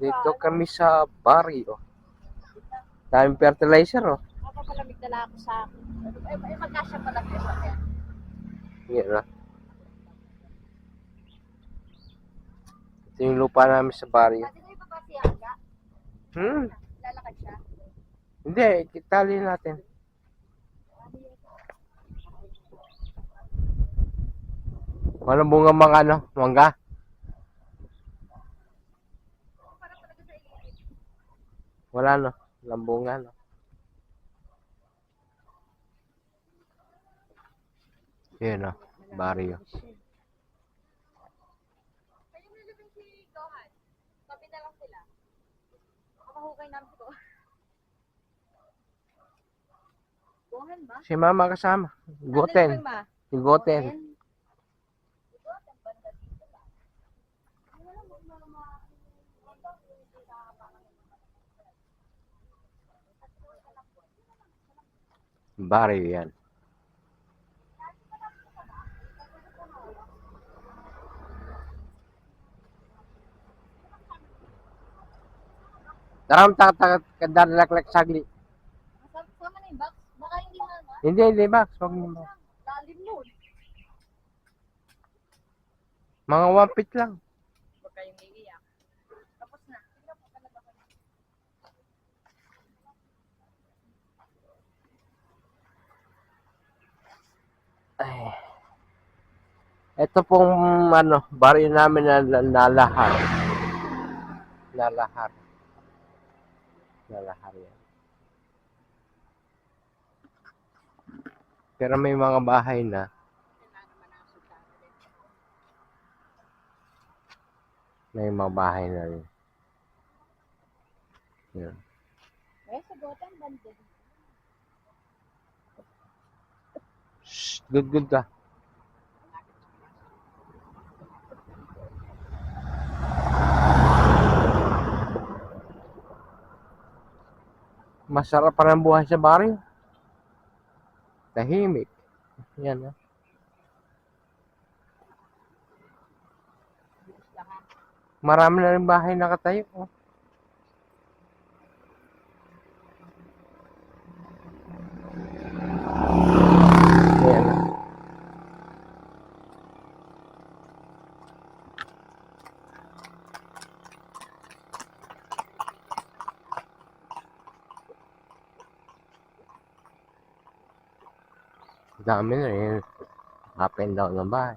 Dito kami sa barrio. Daming fertilizer, oh. Mapapalamig na ako sa akin. Ay, magkasya pala kayo sa akin. Yan na. Ito yung lupa namin sa barrio. Pati na ibaba si Aga. Lalakad siya. Hindi, kitali natin. Walang bunga mga ano, mangga. Wala no, walang bunga no. Yan no, barrio. Kayo nilibing si Gohan. Tabi na lang sila. Makahukay namin si Gohan. Gohan ba? Si mama kasama. Goten. Si Goten. Barrio yan. Daram kadalaklak sagli. Sama na yung box. Baka hindi na. Hindi, Max. Huwag mo. Lalim nun. Mga 1 feet lang. Huwag kayong iiyak. Tapos na. Tignan po talaga ko. Ay. Ito pong ano, baryo namin na nalahar. Nalahar yan. Pero may mga bahay na. May mga bahay na rin. Yan. Eh, sagutan banda. Shh, good ka. Masarap pa ng buhay sa baryo. Tahimik. Yan. Marami na rin bahay nakatayo. Oh. Yan. Dami na rin. Up and down ng bahay.